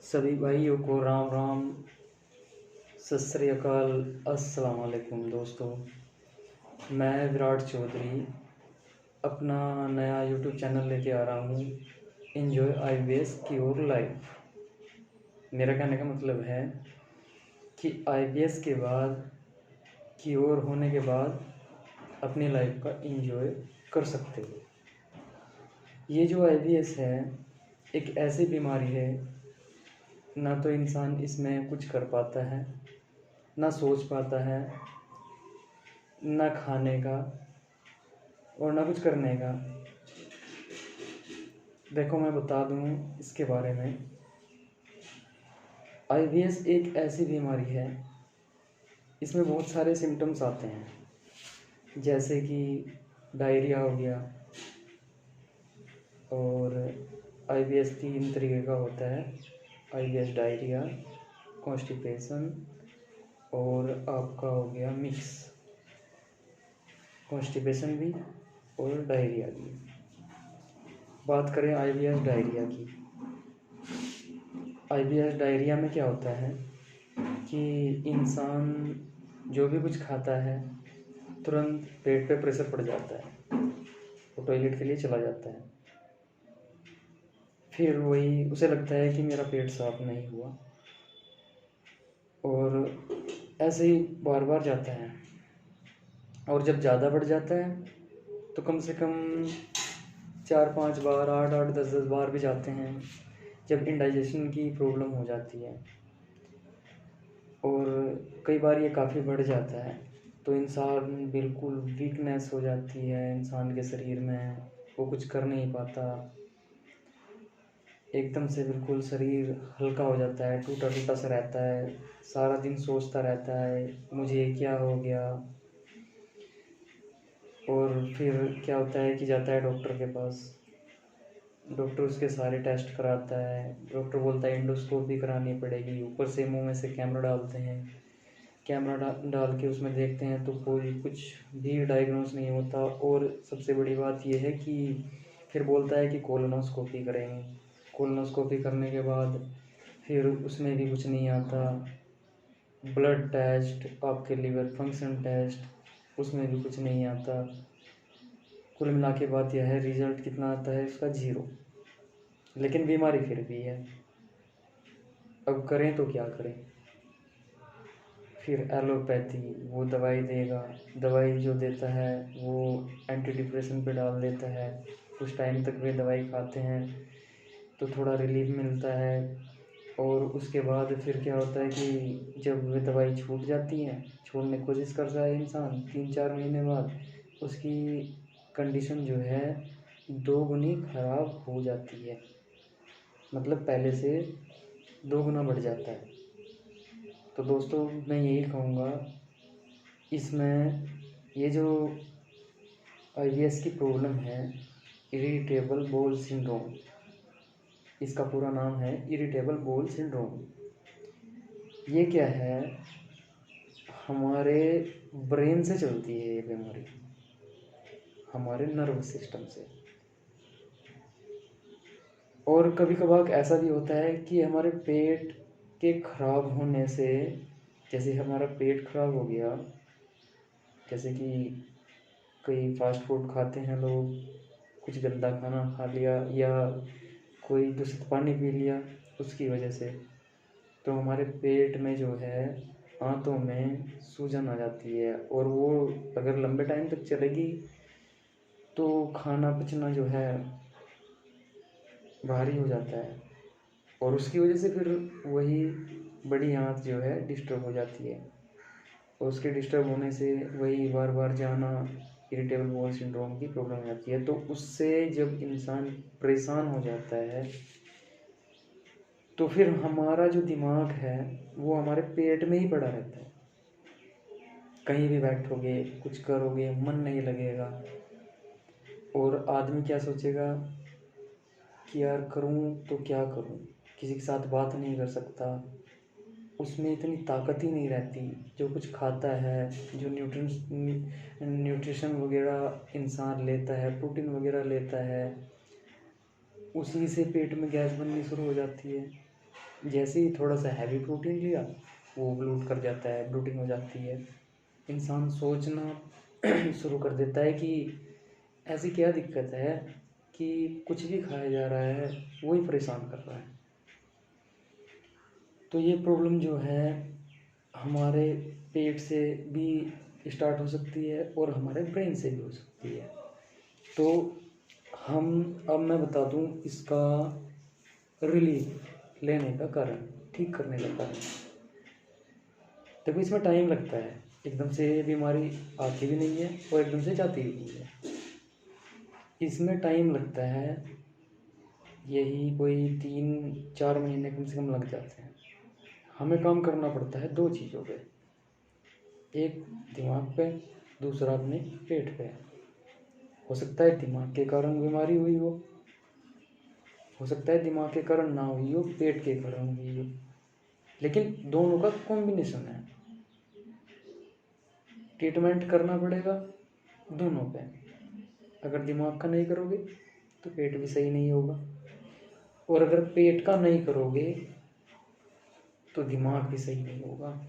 सभी भाइयों को राम राम, सत श्री अकाल, अस्सलाम वालेकुम। दोस्तों, मैं विराट चौधरी अपना नया यूट्यूब चैनल लेके आ रहा हूँ, एंजॉय IBS की ओर लाइव। मेरा कहने का मतलब है कि IBS के बाद की ओर होने के बाद अपनी लाइफ का एंजॉय कर सकते हो। ये जो IBS है एक ऐसी बीमारी है, ना तो इंसान इसमें कुछ कर पाता है, ना सोच पाता है, ना खाने का और ना कुछ करने का। देखो, मैं बता दूं इसके बारे में। IBS एक ऐसी बीमारी है, इसमें बहुत सारे सिम्टम्स आते हैं, जैसे कि डायरिया हो गया। और IBS 3 तरीके का होता है: IBS डायरिया, कॉन्स्टिपेशन और आपका हो गया मिक्स। कॉन्स्टिपेशन भी और डायरिया भी। बात करें IBS डायरिया की। IBS डायरिया में क्या होता है कि इंसान जो भी कुछ खाता है तुरंत पेट पे प्रेशर पड़ जाता है, वो टॉयलेट के लिए चला जाता है। फिर वही उसे लगता है कि मेरा पेट साफ नहीं हुआ, और ऐसे ही बार बार जाता है। और जब ज़्यादा बढ़ जाता है तो कम से कम 4-5 बार, 8-8, 10-10 बार भी जाते हैं, जब इंडाइजेशन की प्रॉब्लम हो जाती है। और कई बार ये काफ़ी बढ़ जाता है तो इंसान बिल्कुल वीकनेस हो जाती है इंसान के शरीर में, वो कुछ कर नहीं पाता, एकदम से बिल्कुल शरीर हल्का हो जाता है, टूटा टूटा सा रहता है, सारा दिन सोचता रहता है मुझे क्या हो गया। और फिर क्या होता है कि जाता है डॉक्टर के पास, डॉक्टर उसके सारे टेस्ट कराता है, डॉक्टर बोलता है एंडोस्कोपी करानी पड़ेगी। ऊपर से मुंह में से कैमरा डालते हैं, कैमरा डाल के उसमें देखते हैं तो कोई कुछ भी डायग्नोस नहीं होता। और सबसे बड़ी बात यह है कि फिर बोलता है कि कोलोनोस्कोपी करेंगे। कोलोनोस्कोपी करने के बाद फिर उसमें भी कुछ नहीं आता। ब्लड टेस्ट, आपके लिवर फंक्शन टेस्ट, उसमें भी कुछ नहीं आता। कुल मिला के बात यह है, रिजल्ट कितना आता है उसका? 0। लेकिन बीमारी फिर भी है। अब करें तो क्या करें? फिर एलोपैथी, वो दवाई देगा, दवाई जो देता है वो एंटी डिप्रेशन पे डाल देता है। कुछ टाइम तक वे दवाई खाते हैं तो थोड़ा रिलीफ मिलता है। और उसके बाद फिर क्या होता है कि जब वे दवाई छूट जाती है, छोड़ने की कोशिश करता है इंसान, 3-4 महीने बाद उसकी कंडीशन जो है 2 गुनी ख़राब हो जाती है। मतलब पहले से 2 गुना बढ़ जाता है। तो दोस्तों, मैं यही कहूँगा, इसमें ये जो IBS की प्रॉब्लम है, इरिटेबल बाउल सिंड्रोम, इसका पूरा नाम है इरिटेबल बाउल सिंड्रोम। ये क्या है? हमारे ब्रेन से चलती है ये बीमारी, हमारे नर्वस सिस्टम से। और कभी कभार ऐसा भी होता है कि हमारे पेट के ख़राब होने से, जैसे हमारा पेट ख़राब हो गया, जैसे कि कई फास्ट फूड खाते हैं लोग, कुछ गंदा खाना खा लिया या कोई दूषित पानी पी लिया, उसकी वजह से तो हमारे पेट में जो है, आंतों में सूजन आ जाती है। और वो अगर लंबे टाइम तक चलेगी तो खाना पचना जो है भारी हो जाता है, और उसकी वजह से फिर वही बड़ी आंत जो है डिस्टर्ब हो जाती है। और उसके डिस्टर्ब होने से वही बार बार जाना, इरिटेबल बाउल सिंड्रोम की प्रॉब्लम हो जाती है। तो उससे जब इंसान परेशान हो जाता है तो फिर हमारा जो दिमाग है वो हमारे पेट में ही पड़ा रहता है। कहीं भी बैठोगे, कुछ करोगे, मन नहीं लगेगा। और आदमी क्या सोचेगा कि यार करूं तो क्या करूं, किसी के साथ बात नहीं कर सकता, उसमें इतनी ताकत ही नहीं रहती। जो कुछ खाता है, जो न्यूट्रिशन वगैरह इंसान लेता है, प्रोटीन वगैरह लेता है, उसी से पेट में गैस बननी शुरू हो जाती है। जैसे ही थोड़ा सा हैवी प्रोटीन लिया वो ब्लूट कर जाता है, ब्लूटिंग हो जाती है। इंसान सोचना शुरू कर देता है कि ऐसी क्या दिक्कत है कि कुछ भी खाया जा रहा है वही परेशान कर रहा है। तो ये प्रॉब्लम जो है हमारे पेट से भी स्टार्ट हो सकती है और हमारे ब्रेन से भी हो सकती है। तो अब मैं बता दूं इसका रिलीफ लेने का कारण, ठीक करने का कारण। देखो इसमें टाइम लगता है, एकदम से बीमारी आती भी नहीं है और एकदम से जाती भी नहीं है। इसमें टाइम लगता है, यही कोई 3-4 महीने कम से कम लग जाते हैं। हमें काम करना पड़ता है 2 चीज़ों पे, एक दिमाग पे, दूसरा अपने पेट पे। हो सकता है दिमाग के कारण बीमारी हुई हो सकता है दिमाग के कारण ना हुई हो, पेट के कारण हुई हो, लेकिन दोनों का कॉम्बिनेशन है। ट्रीटमेंट करना पड़ेगा दोनों पे। अगर दिमाग का नहीं करोगे तो पेट भी सही नहीं होगा, और अगर पेट का नहीं करोगे तो दिमाग भी सही नहीं होगा।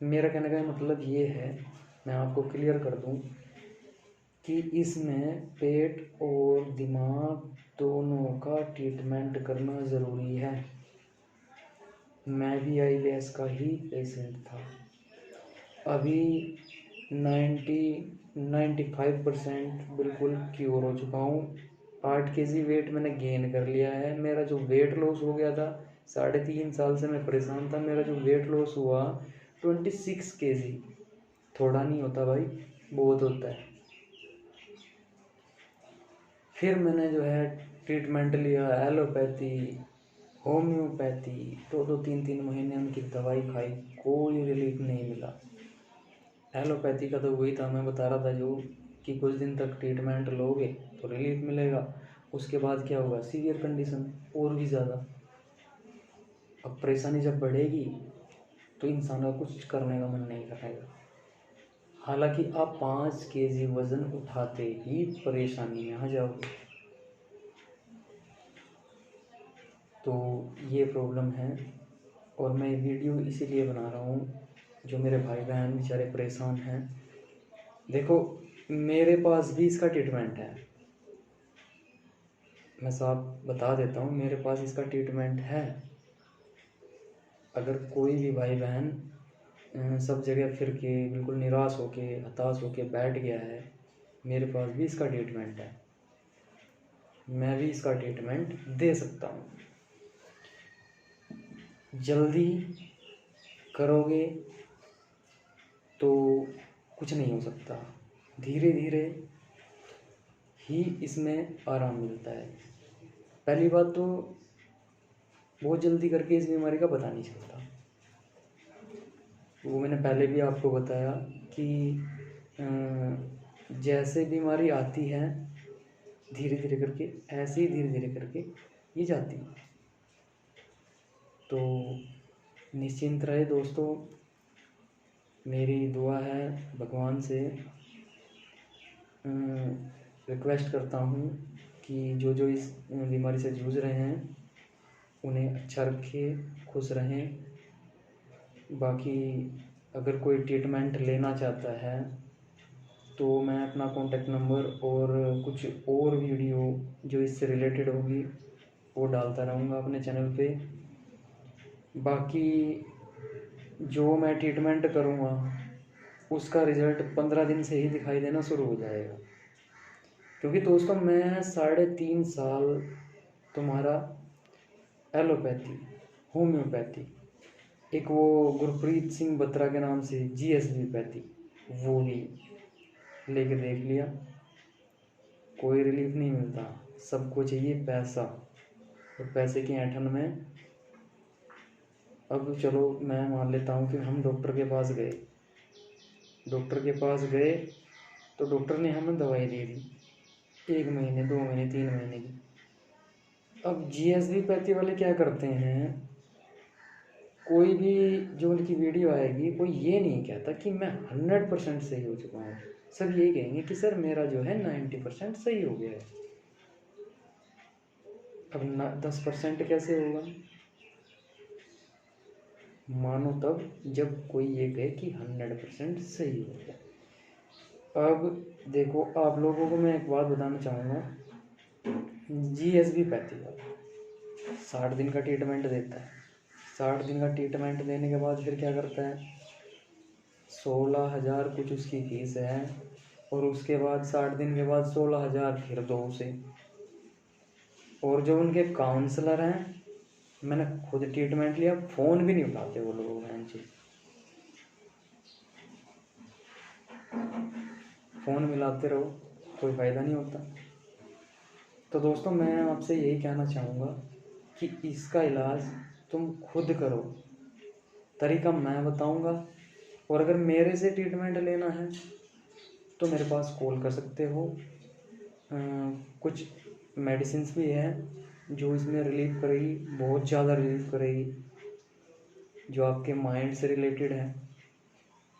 मेरा कहने का मतलब ये है, मैं आपको क्लियर कर दूं कि इसमें पेट और दिमाग दोनों का ट्रीटमेंट करना ज़रूरी है। मैं भी IBS का ही पेशेंट था। अभी 95% बिल्कुल क्योर हो चुका हूँ। 8 kg वेट मैंने गेन कर लिया है। मेरा जो वेट लॉस हो गया था, 3.5 साल से मैं परेशान था, मेरा जो वेट लॉस हुआ 26 kg। थोड़ा नहीं होता भाई, बहुत होता है। फिर मैंने जो है ट्रीटमेंट लिया, एलोपैथी, होम्योपैथी, 2-3 महीने उनकी दवाई खाई, कोई रिलीफ नहीं मिला। एलोपैथी का तो वही था, मैं बता रहा था जो कि कुछ दिन तक ट्रीटमेंट लोगे तो रिलीफ मिलेगा, उसके बाद क्या होगा, सीवियर कंडीशन और भी ज़्यादा। अब परेशानी जब बढ़ेगी तो इंसान का कुछ करने का मन नहीं करेगा। हालांकि आप 5 kg वज़न उठाते ही परेशानी में आ जाओगे। तो ये प्रॉब्लम है, और मैं वीडियो इसीलिए बना रहा हूँ, जो मेरे भाई बहन बेचारे परेशान हैं। देखो मेरे पास भी इसका ट्रीटमेंट है, मैं साफ बता देता हूँ, मेरे पास इसका ट्रीटमेंट है। अगर कोई भी भाई बहन सब जगह फिर के बिल्कुल निराश होके, हताश होके बैठ गया है, मेरे पास भी इसका ट्रीटमेंट है। मैं भी इसका ट्रीटमेंट दे सकता हूँ। जल्दी करोगे तो कुछ नहीं हो सकता, धीरे धीरे ही इसमें आराम मिलता है। पहली बात तो बहुत जल्दी करके इस बीमारी का पता नहीं चलता, वो मैंने पहले भी आपको बताया कि जैसे बीमारी आती है धीरे धीरे करके, ऐसे ही धीरे धीरे करके ये जाती है। तो निश्चिंत रहे दोस्तों, मेरी दुआ है भगवान से, रिक्वेस्ट करता हूँ कि जो जो इस बीमारी से जूझ रहे हैं उन्हें अच्छा रखे, खुश रहें। बाकी अगर कोई ट्रीटमेंट लेना चाहता है तो मैं अपना कॉन्टैक्ट नंबर और कुछ और वीडियो जो इससे रिलेटेड होगी वो डालता रहूँगा अपने चैनल पे। बाकी जो मैं ट्रीटमेंट करूँगा उसका रिज़ल्ट 15 दिन से ही दिखाई देना शुरू हो जाएगा, क्योंकि दोस्तों मैं 3.5 साल तुम्हारा एलोपैथी, होम्योपैथी, एक वो गुरप्रीत सिंह बत्रा के नाम से GSB पैथी, वो भी लेके देख लिया, कोई रिलीफ नहीं मिलता। सबको चाहिए पैसा, और पैसे की ऐंठन में अब चलो मैं मान लेता हूँ कि हम डॉक्टर के पास गए, तो डॉक्टर ने हमें दवाई दे दी 1 महीने, 2 महीने, 3 महीने की। अब GSB पैथी वाले क्या करते हैं, कोई भी जो उनकी वीडियो आएगी कोई ये नहीं कहता कि मैं 100% सही हो चुका हूँ, सब यही कहेंगे कि सर मेरा जो है 90% सही हो गया है। अब 10% कैसे होगा, मानो तब जब कोई ये कहे कि 100% सही हो गया। अब देखो, आप लोगों को मैं एक बात बताना चाहूँगा, GSB-पैथी का 60 दिन का ट्रीटमेंट देता है। 60 दिन का ट्रीटमेंट देने के बाद फिर क्या करता है, 16,000 कुछ उसकी फीस है, और उसके बाद 60 दिन के बाद 16,000 फिर दो उसे। और जो उनके काउंसलर हैं, मैंने खुद ट्रीटमेंट लिया, फ़ोन भी नहीं उठाते वो लोग, बहन जी। फ़ोन मिलाते रहो, कोई फ़ायदा नहीं होता। तो दोस्तों, मैं आपसे यही कहना चाहूँगा कि इसका इलाज तुम खुद करो। तरीका मैं बताऊँगा, और अगर मेरे से ट्रीटमेंट लेना है तो मेरे पास कॉल कर सकते हो। कुछ मेडिसिन्स भी है जो इसमें रिलीफ करेगी, बहुत ज़्यादा रिलीफ करेगी, जो आपके माइंड से रिलेटेड है।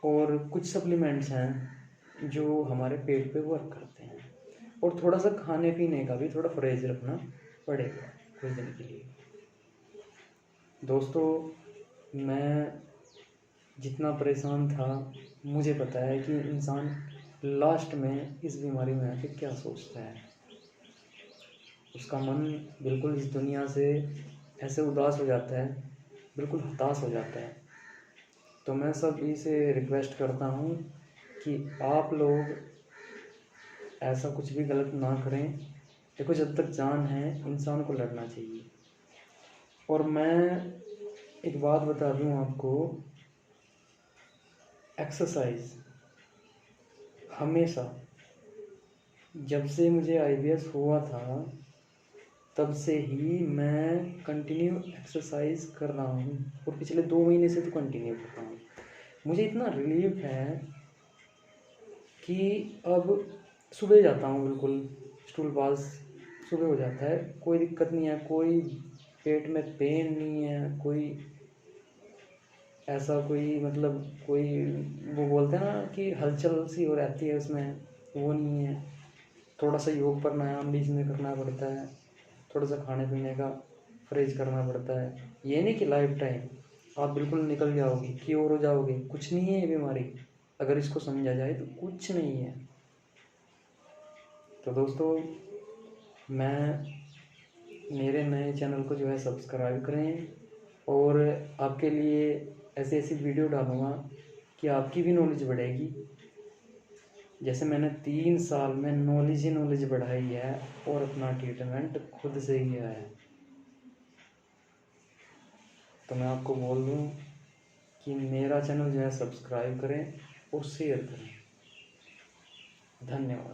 और कुछ सप्लीमेंट्स हैं जो हमारे पेट पे वर्क करते हैं। और थोड़ा सा खाने पीने का भी थोड़ा परहेज रखना पड़ेगा कुछ दिन के लिए। दोस्तों, मैं जितना परेशान था, मुझे पता है कि इंसान लास्ट में इस बीमारी में आके क्या सोचता है। उसका मन बिल्कुल इस दुनिया से ऐसे उदास हो जाता है, बिल्कुल हताश हो जाता है। तो मैं सभी से रिक्वेस्ट करता हूँ कि आप लोग ऐसा कुछ भी गलत ना करें। देखो, जब तक जान है इंसान को लड़ना चाहिए। और मैं एक बात बता दूँ आपको, एक्सरसाइज हमेशा, जब से मुझे IBS हुआ था तब से ही मैं कंटिन्यू एक्सरसाइज कर रहा हूँ, और पिछले 2 महीने से तो कंटिन्यू कर रहा हूँ। मुझे इतना रिलीफ है कि अब सुबह जाता हूँ, बिल्कुल स्टूल पास सुबह हो जाता है, कोई दिक्कत नहीं है, कोई पेट में पेन नहीं है, कोई ऐसा कोई मतलब कोई वो बोलते हैं ना कि हलचल सी हो रहती है उसमें, वो नहीं है। थोड़ा सा योग प्राणायाम भी इसमें करना पड़ता है, थोड़ा सा खाने पीने का परहेज करना पड़ता है। ये नहीं कि लाइफ टाइम आप बिल्कुल निकल जाओगे, क्योर हो जाओगे, कुछ नहीं है ये बीमारी। अगर इसको समझा जाए तो कुछ नहीं है। तो दोस्तों, मेरे नए चैनल को जो है सब्सक्राइब करें, और आपके लिए ऐसी ऐसी वीडियो डालूँगा कि आपकी भी नॉलेज बढ़ेगी। जैसे मैंने 3 साल में नॉलेज ही नॉलेज बढ़ाई है, और अपना ट्रीटमेंट खुद से ही किया है। तो मैं आपको बोल दूँ कि मेरा चैनल जो है सब्सक्राइब करें और शेयर करें। धन्यवाद।